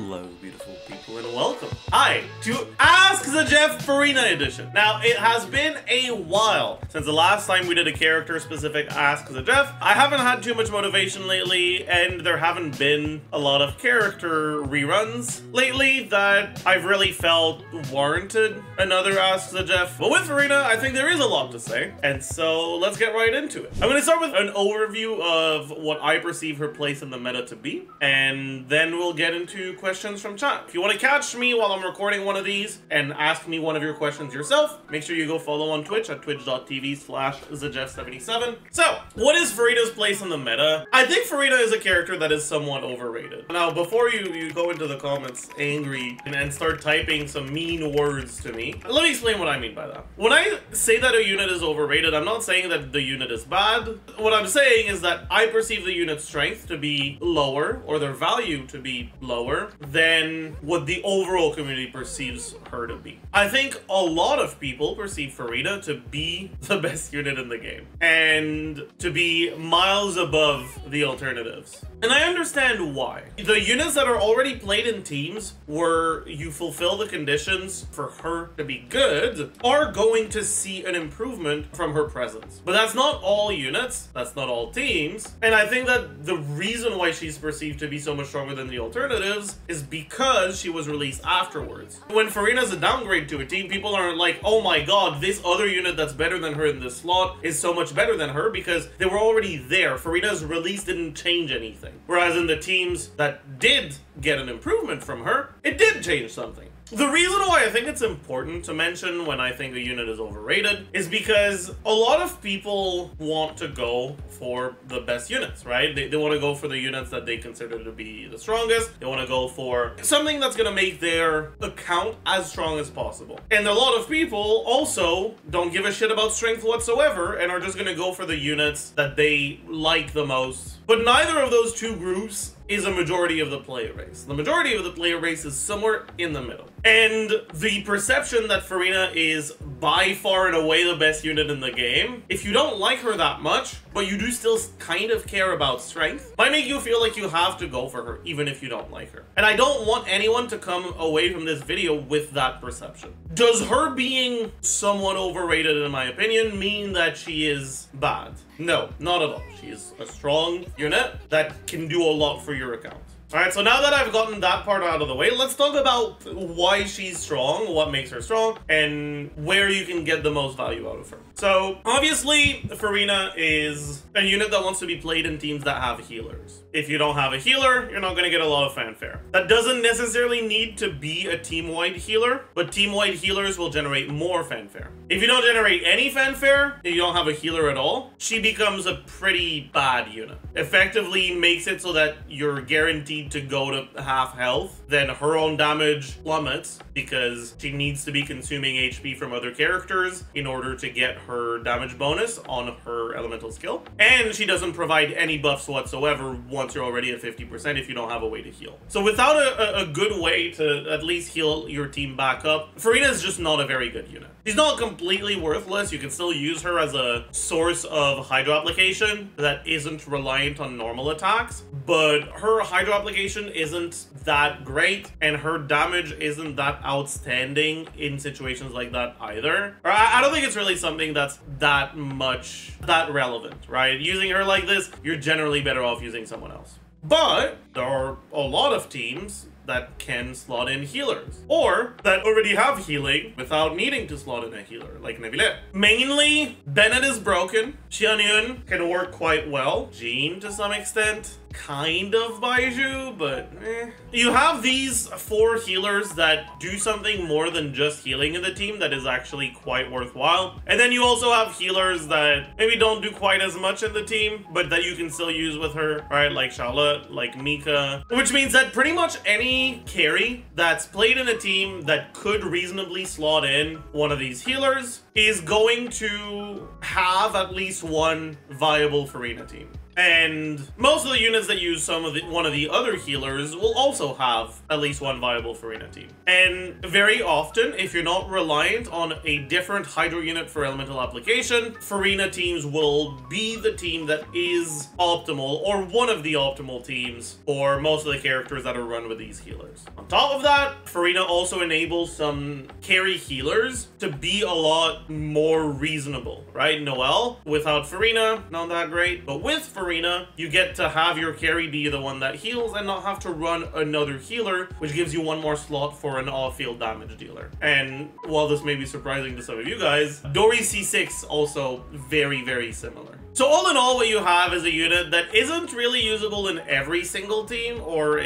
Hello, beautiful people, and welcome. Hi to Ask Zajef Furina edition. Now, it has been a while since the last time we did a character-specific Ask Zajef. I haven't had too much motivation lately, and there haven't been a lot of character reruns lately that I've really felt warranted another Ask Zajef. But with Furina, I think there is a lot to say, and so let's get right into it. I'm going to start with an overview of what I perceive her place in the meta to be, and then we'll get into questions from chat. If you want to catch me while I'm recording one of these and ask me one of your questions yourself, make sure you go follow on Twitch at twitch.tv/Zajef77. So, what is Furina's place in the meta? I think Furina is a character that is somewhat overrated. Now, before you go into the comments angry and start typing some mean words to me, let me explain what I mean by that. When I say that a unit is overrated, I'm not saying that the unit is bad. What I'm saying is that I perceive the unit's strength to be lower, or their value to be lower, than what the overall community perceives her to be. I think a lot of people perceive Furina to be the best unit in the game, and to be miles above the alternatives. And I understand why. The units that are already played in teams where you fulfill the conditions for her to be good are going to see an improvement from her presence. But that's not all units, that's not all teams, and I think that the reason why she's perceived to be so much stronger than the alternatives is because she was released afterwards. When Furina's a downgrade to a team, people aren't like, oh my god, this other unit that's better than her in this slot is so much better than her, because they were already there. Furina's release didn't change anything. Whereas in the teams that did get an improvement from her, it did change something. The reason why I think it's important to mention when I think a unit is overrated is because a lot of people want to go for the best units, right? They want to go for the units that they consider to be the strongest. They want to go for something that's going to make their account as strong as possible. And a lot of people also don't give a shit about strength whatsoever and are just going to go for the units that they like the most. But neither of those two groups is a majority of the player base. The majority of the player base is somewhere in the middle. And the perception that Furina is by far and away the best unit in the game, if you don't like her that much, but you do still kind of care about strength, might make you feel like you have to go for her, even if you don't like her. And I don't want anyone to come away from this video with that perception. Does her being somewhat overrated, in my opinion, mean that she is bad? No, not at all. She is a strong unit that can do a lot for your account. Alright, so now that I've gotten that part out of the way, let's talk about why she's strong, what makes her strong, and where you can get the most value out of her. So, obviously, Furina is a unit that wants to be played in teams that have healers. If you don't have a healer, you're not going to get a lot of fanfare. That doesn't necessarily need to be a team-wide healer, but team-wide healers will generate more fanfare. If you don't generate any fanfare, and you don't have a healer at all, she becomes a pretty bad unit. Effectively makes it so that you're guaranteed to go to half health, then her own damage plummets because she needs to be consuming HP from other characters in order to get her damage bonus on her elemental skill. And she doesn't provide any buffs whatsoever once you're already at 50% if you don't have a way to heal. So without a good way to at least heal your team back up, Furina is just not a very good unit. She's not completely worthless. You can still use her as a source of hydro application that isn't reliant on normal attacks, but her hydro application isn't that great, and her damage isn't that outstanding in situations like that either. Or I don't think it's really something that's that relevant, right? Using her like this, you're generally better off using someone else. But there are a lot of teams that can slot in healers, or that already have healing without needing to slot in a healer, like Neuvillette. Mainly, Bennett is broken. Xianyun can work quite well. Jean, to some extent. Kind of Baizhu, but eh. You have these 4 healers that do something more than just healing in the team that is actually quite worthwhile. And then you also have healers that maybe don't do quite as much in the team, but that you can still use with her, right? Like Xiao, like Mika. Which means that pretty much any carry that's played in a team that could reasonably slot in one of these healers is going to have at least one viable Furina team. And most of the units that use one of the other healers will also have at least one viable Furina team. And very often, if you're not reliant on a different Hydro unit for elemental application, Furina teams will be the team that is optimal, or one of the optimal teams for most of the characters that are run with these healers. On top of that, Furina also enables some carry healers to be a lot more reasonable, right? Noelle, without Furina, not that great, but with Furina, you get to have your carry be the one that heals and not have to run another healer, which gives you one more slot for an off-field damage dealer. And while this may be surprising to some of you guys, Dori C6 also very, very similar. So all in all, what you have is a unit that isn't really usable in every single team or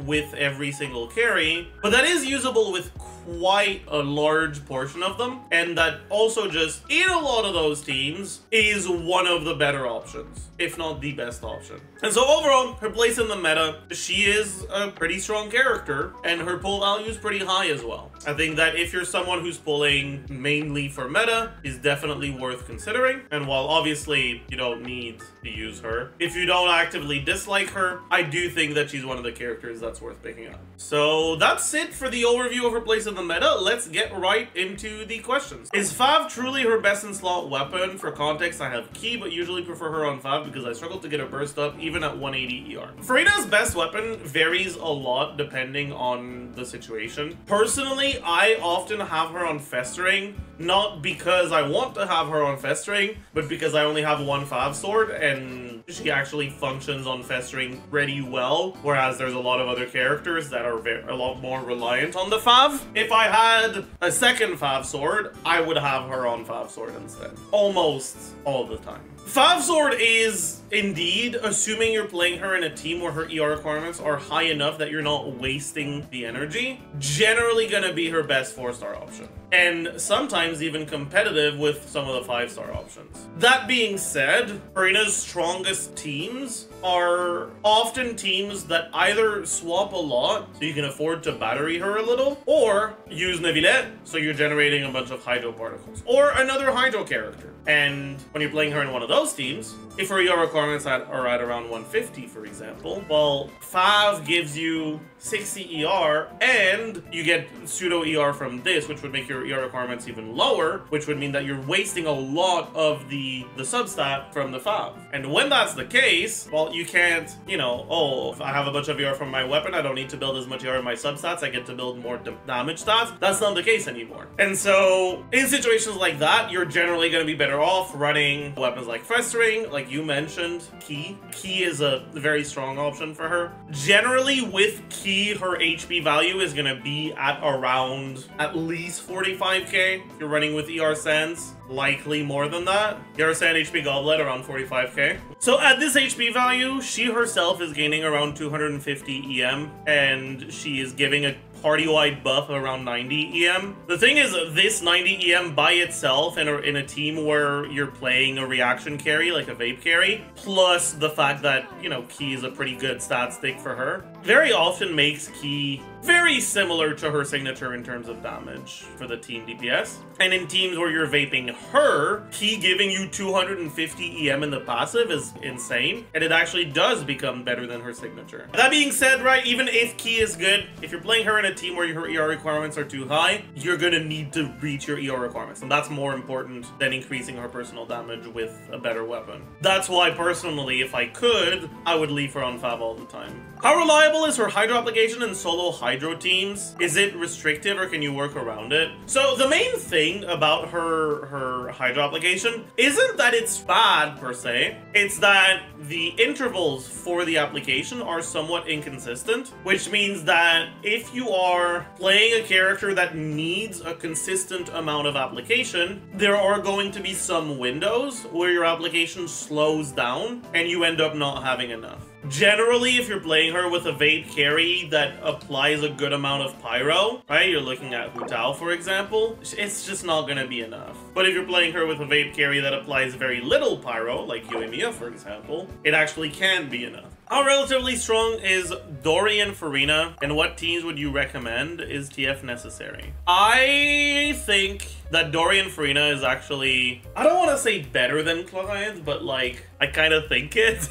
with every single carry, but that is usable with quite a large portion of them, and that also just in a lot of those teams is one of the better options, if not the best option. And so overall, her place in the meta, she is a pretty strong character, and her pull value is pretty high as well. I think that if you're someone who's pulling mainly for meta, is definitely worth considering. And while obviously you don't need to use her, if you don't actively dislike her, I do think that she's one of the characters that's worth picking up. So that's it for the overview of her place in the meta. Let's get right into the questions. Is Fav truly her best in slot weapon? For context, I have Klee, but usually prefer her on Fav because I struggle to get a burst up even at 180 ER. Furina's best weapon varies a lot depending on the situation. Personally, I often have her on Festering, not because I want to have her on Festering, but because I only have one Fav sword and she actually functions on Festering pretty well, whereas there's a lot of other characters that are a lot more reliant on the Fav. If I had a second Fav sword, I would have her on Fav sword instead. Almost all the time. Fav sword is indeed, assuming you're playing her in a team where her ER requirements are high enough that you're not wasting the energy, generally gonna be her best 4-star option. And sometimes even competitive with some of the 5-star options. That being said, Furina's strongest teams are often teams that either swap a lot, so you can afford to battery her a little, or use Neuvillette, so you're generating a bunch of Hydro particles, or another Hydro character. And when you're playing her in one of those teams, if her ER requirements are at around 150, for example, well, Fav gives you 60 ER, and you get pseudo ER from this, which would make your ER requirements even lower, which would mean that you're wasting a lot of the substat from the Fav. And when that's the case, well, you can't, you know, oh, if I have a bunch of ER from my weapon, I don't need to build as much ER in my substats, I get to build more damage stats. That's not the case anymore. And so, in situations like that, you're generally going to be better off running weapons like Festering, like you mentioned, Klee. Klee is a very strong option for her. Generally, with Klee, her HP value is going to be at around at least 45k. If you're running with ER Sands, likely more than that. ER Sand HP Goblet around 45k. So at this HP value, she herself is gaining around 250 EM, and she is giving a party-wide buff around 90 EM. The thing is, this 90 EM by itself in a team where you're playing a reaction carry, like a vape carry, plus the fact that, you know, Klee is a pretty good stat stick for her, very often makes Klee very similar to her signature in terms of damage for the team DPS. And in teams where you're vaping her, Klee giving you 250 EM in the passive is insane, and it actually does become better than her signature. That being said, right, even if Klee is good, if you're playing her in a team where your ER requirements are too high, you're gonna need to reach your ER requirements, and that's more important than increasing her personal damage with a better weapon. That's why, personally, if I could, I would leave her on Fav all the time. How reliable is her Hydro application in solo Hydro teams? Is it restrictive or can you work around it? So the main thing about her Hydro application isn't that it's bad per se, it's that the intervals for the application are somewhat inconsistent, which means that if you are playing a character that needs a consistent amount of application, there are going to be some windows where your application slows down and you end up not having enough. Generally, if you're playing her with a vape carry that applies a good amount of pyro, right? You're looking at Hu Tao, for example, it's just not gonna be enough. But if you're playing her with a vape carry that applies very little pyro, like Yoimiya, for example, it actually can be enough. How relatively strong is Dori and Furina, and what teams would you recommend? Is TF necessary? I think that Dori and Furina is actually, I don't want to say better than Clients, but like, I kind of think it.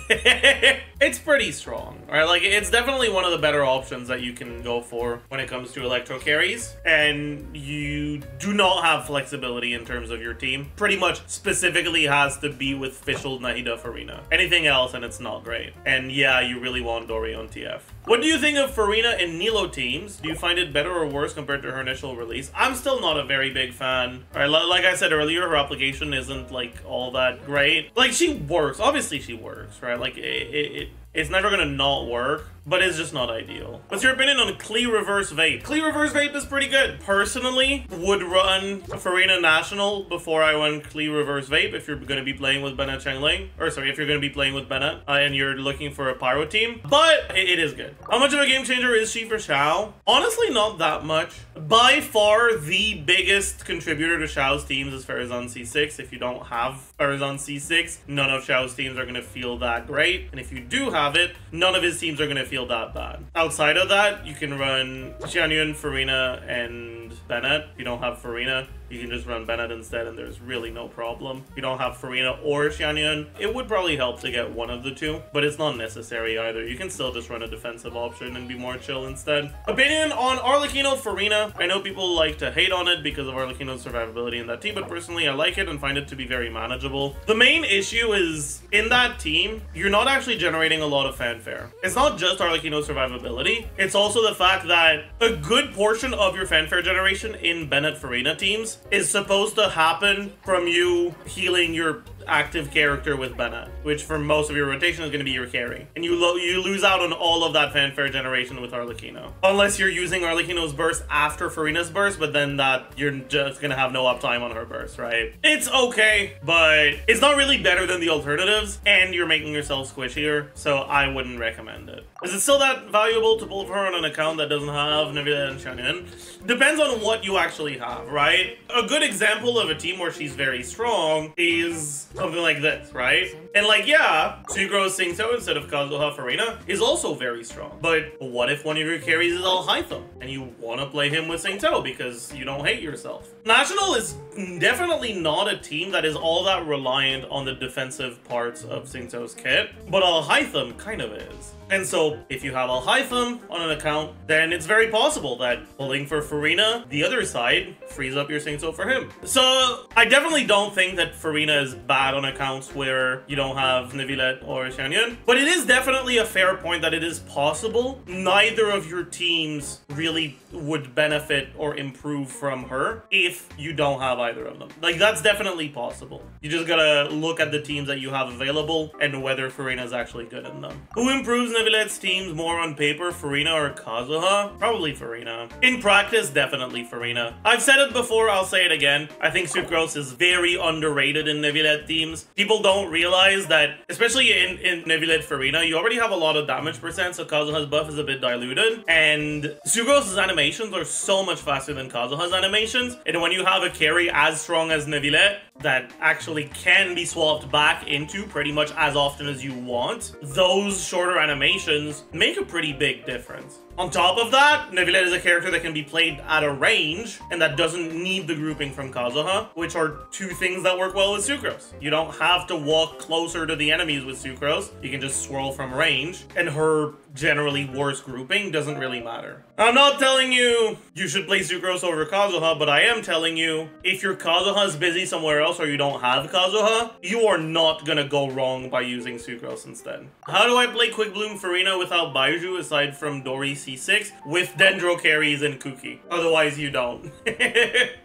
It's pretty strong, right? Like, it's definitely one of the better options that you can go for when it comes to electro carries, and you do not have flexibility in terms of your team. Pretty much specifically has to be with Fischl, Nahida, Furina. Anything else, and it's not great. And yeah, you really want Dori on TF. What do you think of Furina and Nilou teams? Do you find it better or worse compared to her initial release? I'm still not a very big fan. Right, like I said earlier, her application isn't like all that great. Like, she works. Obviously she works, right? Like, it's never gonna not work, but it's just not ideal. What's your opinion on Klee reverse vape? Klee reverse vape is pretty good. Personally, would run Furina National before I run Klee reverse vape if you're gonna be playing with Bennett Chengling. Or sorry, if you're gonna be playing with Bennett and you're looking for a pyro team. But it is good. How much of a game changer is she for Xiao? Honestly, not that much. By far, the biggest contributor to Xiao's teams is Farazan C6. If you don't have Farazan C6, none of Xiao's teams are gonna feel that great. And if you do have it, none of his teams are gonna feel that bad. Outside of that, you can run Xianyun, Furina, and Bennett. If you don't have Furina, you can just run Bennett instead, and there's really no problem. If you don't have Furina or Xianyun, it would probably help to get one of the two, but it's not necessary either. You can still just run a defensive option and be more chill instead. Opinion on Arlecchino-Furina. I know people like to hate on it because of Arlecchino's survivability in that team, but personally I like it and find it to be very manageable. The main issue is, in that team, you're not actually generating a lot of fanfare. It's not just Arlecchino's survivability, it's also the fact that a good portion of your fanfare generation in Bennett Furina teams is supposed to happen from you healing your active character with Bennett, which for most of your rotation is going to be your carry. And you lose out on all of that fanfare generation with Arlecchino. Unless you're using Arlecchino's burst after Furina's burst, but then that you're just going to have no uptime on her burst, right? It's okay, but it's not really better than the alternatives, and you're making yourself squishier, so I wouldn't recommend it. Is it still that valuable to pull for her on an account that doesn't have Neuvillette and Xianyun? Depends on what you actually have, right? A good example of a team where she's very strong is something like this, right? And like, yeah, Sucrose Xingqiu instead of Kazuha Furina is also very strong. But what if one of your carries is Alhaitham and you want to play him with Xingqiu because you don't hate yourself? National is definitely not a team that is all that reliant on the defensive parts of Xingqiu's kit, but Alhaitham kind of is. And so, if you have Alhaitham on an account, then it's very possible that pulling for Furina, the other side, frees up your Xingqiu for him. So, I definitely don't think that Furina is bad on accounts where you don't have Neuvillette or Xianyun, but it is definitely a fair point that it is possible neither of your teams really would benefit or improve from her if you don't have either of them. Like, that's definitely possible. You just gotta look at the teams that you have available and whether Furina is actually good in them. Who improves Neuvillette's teams more on paper, Furina or Kazuha? Probably Furina. In practice, definitely Furina. I've said it before, I'll say it again. I think Sucrose is very underrated in Neuvillette teams. People don't realize that, especially in Neuvillette Furina, you already have a lot of damage percent, so Kazuha's buff is a bit diluted. And Sucrose's animations are so much faster than Kazuha's animations. And when you have a carry as strong as Neuvillette, that actually can be swapped back into pretty much as often as you want, those shorter animations make a pretty big difference. On top of that, Neuvillette is a character that can be played at a range and that doesn't need the grouping from Kazuha, which are two things that work well with Sucrose. You don't have to walk closer to the enemies with Sucrose. You can just swirl from range, and her generally worse grouping doesn't really matter. I'm not telling you you should play Sucrose over Kazuha, but I am telling you if your Kazuha is busy somewhere else or you don't have Kazuha, you are not gonna go wrong by using Sucrose instead. How do I play Quickbloom Furina without Baizhu aside from Dori C6 with Dendro carries and Kuki? Otherwise you don't.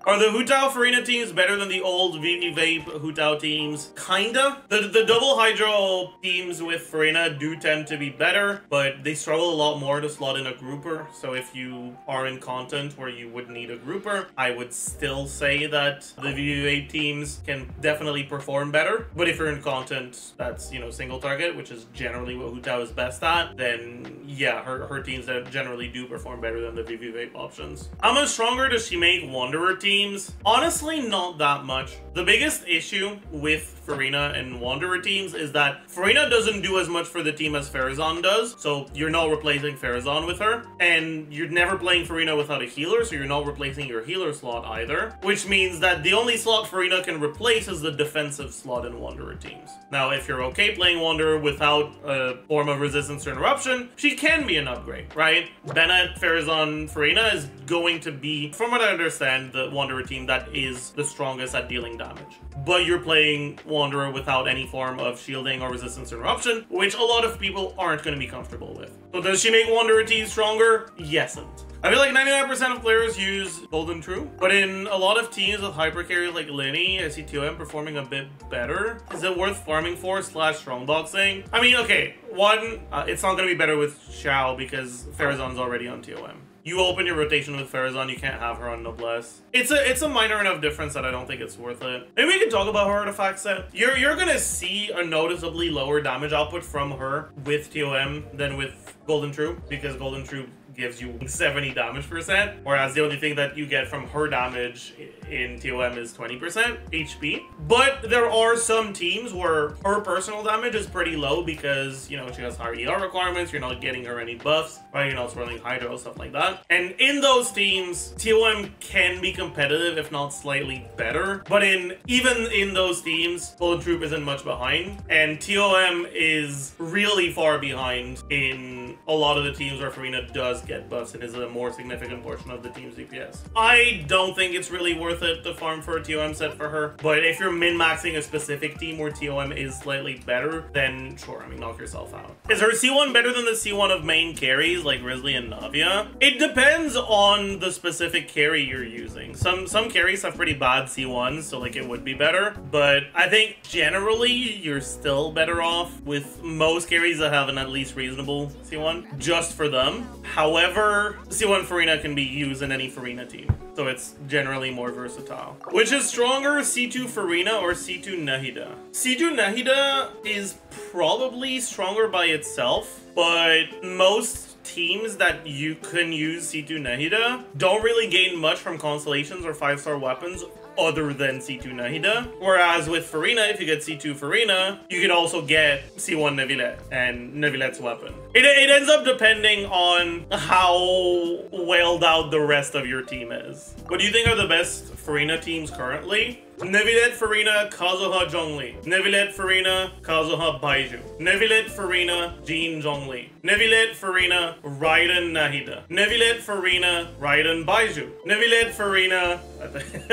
Are the Hu Tao-Furina teams better than the old VV Vape Hu Tao teams? Kinda. The double Hydro teams with Furina do tend to be better, but they struggle a lot more to slot in a grouper. So if you are in content where you would need a grouper, I would still say that the VV8 teams can definitely perform better. But if you're in content that's, you know, single target, which is generally what Hu Tao is best at, then yeah, her teams that generally do perform better than the VV8 options. How much stronger does she make Wanderer teams? Honestly, not that much. The biggest issue with Furina and Wanderer teams is that Furina doesn't do as much for the team as Farazan does, so you're not replacing Farazan with her, and you're never playing Furina without a healer, so you're not replacing your healer slot either, which means that the only slot Furina can replace is the defensive slot in Wanderer teams. Now, if you're okay playing Wanderer without a form of resistance to interruption, she can be an upgrade, right? Bennett, Farazan, Furina is going to be, from what I understand, the Wanderer team that is the strongest at dealing damage. But you're playing Wanderer without any form of shielding or resistance to interruption, which a lot of people aren't going to be comfortable with. So does she make Wanderer teams stronger? Yesn't. I feel like 99% of players use Golden Troupe, but in a lot of teams with hyper carries like Lenny, I see TOM performing a bit better. Is it worth farming for / strongboxing? I mean, okay, one, it's not going to be better with Xiao because Farazan's already on TOM. You open your rotation with Farazan, you can't have her on Noblesse. It's a minor enough difference that I don't think it's worth it. Maybe we can talk about her artifact set. You're gonna see a noticeably lower damage output from her with TOM than with Golden Troupe, because Golden Troupe gives you 70 damage %, whereas the only thing that you get from her damage in TOM is 20% HP. But there are some teams where her personal damage is pretty low because, you know, she has higher ER requirements, you're not getting her any buffs, right? You're not swirling Hydro, stuff like that. And in those teams, TOM can be competitive, if not slightly better. But even in those teams, Golden Troupe isn't much behind, and TOM is really far behind in a lot of the teams where Furina does get buffs and is a more significant portion of the team's DPS. I don't think it's really worth it to farm for a TOM set for her, but if you're min-maxing a specific team where TOM is slightly better, then sure, I mean, knock yourself out. Is her C1 better than the C1 of main carries like Grizzly and Navia? It depends on the specific carry you're using. Some carries have pretty bad C1s, so like it would be better, but I think generally you're still better off with most carries that have an at least reasonable C1 just for them. However, C1 Furina can be used in any Furina team, so it's generally more versatile. Which is stronger, C2 Furina or C2 Nahida? C2 Nahida is probably stronger by itself, but most teams that you can use C2 Nahida don't really gain much from constellations or 5-star weapons other than C2 Nahida. Whereas with Furina, if you get C2 Furina, you can also get C1 Neuvillette and Neuvillette's weapon. It ends up depending on how wailed out the rest of your team is. What do you think are the best Furina teams currently? Neuvillette Furina, Kazuha Zhongli. Neuvillette Furina, Kazuha Baizhu. Neuvillette Furina, Jin Zhongli. Neuvillette Furina, Raiden Nahida. Neuvillette Furina, Raiden Baizhu. Neuvillette Furina,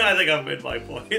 I think I've made my point.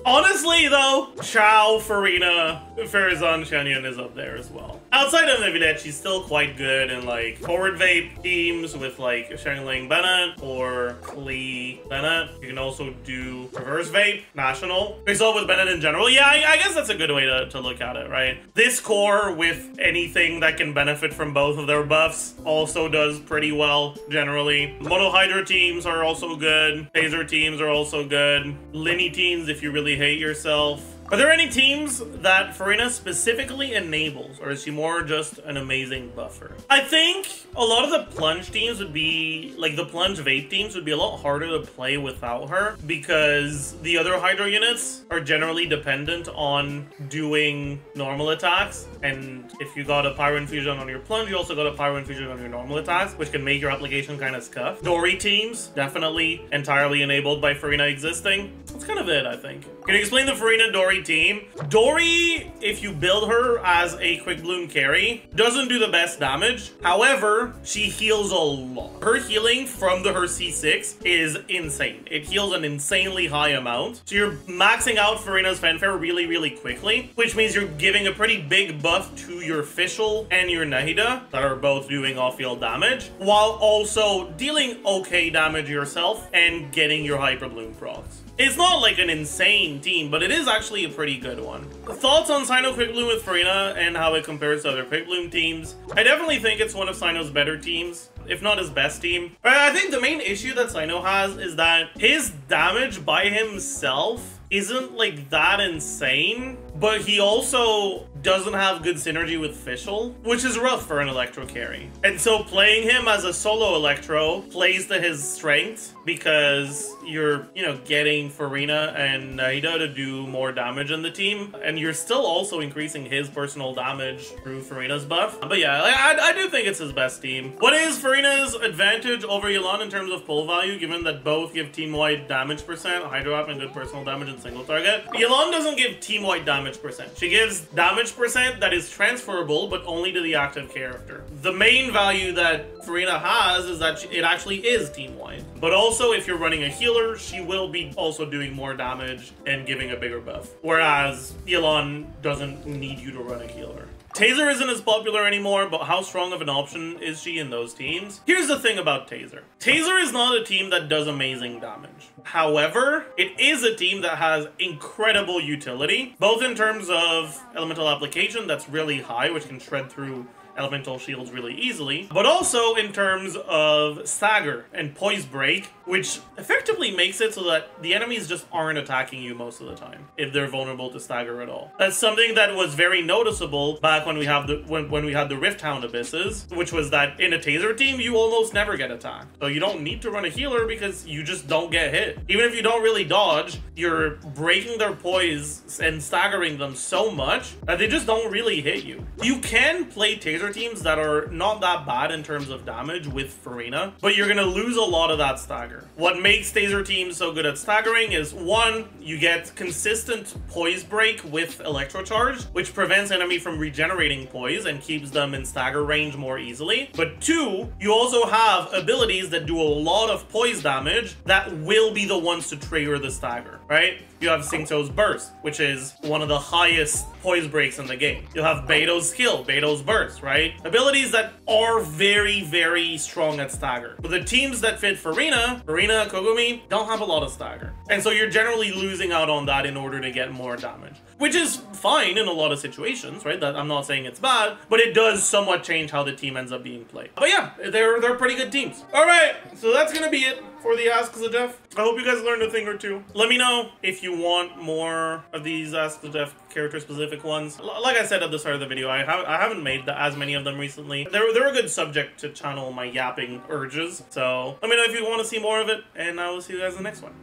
Honestly though, Xiao Furina, Farazan Xianyun is up there as well. Outside of Neuvillette, she's still quite good in like forward vape teams with like Shangling Bennett or Klee Bennett. You can also do reverse vape, national. We saw with Bennett in general. Yeah, I guess that's a good way to look at it, right? This core with anything that can benefit from both of their buffs also does pretty well generally. Mono Hydra teams are also good. Taser teams are also good. Linny teams if you really hate yourself. Are there any teams that Furina specifically enables, or is she more just an amazing buffer? I think a lot of the plunge teams would be, like the plunge vape teams would be a lot harder to play without her because the other Hydro units are generally dependent on doing normal attacks. And if you got a Pyro Infusion on your plunge, you also got a Pyro Infusion on your normal attacks, which can make your application kind of scuffed. Dori teams, definitely entirely enabled by Furina existing. That's kind of it, I think. Can you explain the Furina Dori team? Dori, if you build her as a Quickbloom carry, doesn't do the best damage. However, she heals a lot. Her healing from her C6 is insane. It heals an insanely high amount. So you're maxing out Furina's Fanfare really, really quickly, which means you're giving a pretty big buff to your Fischl and your Nahida that are both doing off-field damage, while also dealing okay damage yourself and getting your Hyperbloom procs. It's not like an insane team, but it is actually a pretty good one. Thoughts on Cyno Quickbloom with Furina and how it compares to other Quickbloom teams? I definitely think it's one of Cyno's better teams, if not his best team. But I think the main issue that Cyno has is that his damage by himself isn't like that insane, but he also doesn't have good synergy with Fischl, which is rough for an Electro carry. And so playing him as a solo Electro plays to his strengths because you're, you know, getting Furina and Nahida to do more damage in the team, and you're still also increasing his personal damage through Furina's buff. But yeah, I do think it's his best team. What is Furina's advantage over Yelan in terms of pull value, given that both give team-wide damage percent, Hydro Up, and good personal damage and single target? Yelan doesn't give team-wide damage percent. She gives damage percent that is transferable, but only to the active character. The main value that Furina has is that it actually is team-wide. But also, if you're running a healer, she will be also doing more damage and giving a bigger buff. Whereas Yelan doesn't need you to run a healer. Taser isn't as popular anymore, but how strong of an option is she in those teams? Here's the thing about Taser. Taser is not a team that does amazing damage. However, it is a team that has incredible utility, both in terms of elemental application that's really high, which can shred through elemental shields really easily, but also in terms of stagger and poise break, which effectively makes it so that the enemies just aren't attacking you most of the time if they're vulnerable to stagger at all. That's something that was very noticeable back when we have the when we had the Rift Hound Abysses, which was that in a Taser team you almost never get attacked. So you don't need to run a healer because you just don't get hit. Even if you don't really dodge, you're breaking their poise and staggering them so much that they just don't really hit you. You can play Taser teams that are not that bad in terms of damage with Furina, but you're gonna lose a lot of that stagger. What makes Taser teams so good at staggering is, one, you get consistent poise break with Electro Charge, which prevents enemy from regenerating poise and keeps them in stagger range more easily. But two, you also have abilities that do a lot of poise damage that will be the ones to trigger the stagger, right? You have Xingqiu's Burst, which is one of the highest poise breaks in the game. You'll have Beidou's Skill, Beidou's Burst, right? Abilities that are very, very strong at stagger. But the teams that fit Furina, Kogumi, don't have a lot of stagger. And so you're generally losing out on that in order to get more damage, which is fine in a lot of situations, right? That I'm not saying it's bad, but it does somewhat change how the team ends up being played. But yeah, they're pretty good teams. All right, so that's gonna be it for the Ask Zajef. I hope you guys learned a thing or two. Let me know if you want more of these Ask Zajef character-specific ones. Like I said at the start of the video, I haven't made as many of them recently. They're a good subject to channel my yapping urges. So let me know if you want to see more of it, and I will see you guys in the next one.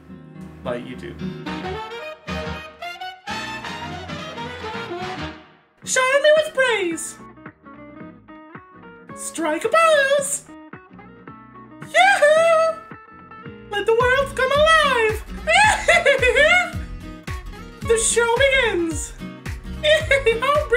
Bye, YouTube. Shower me with praise! Strike a pose! Yahoo! Let the world come alive! The show begins! How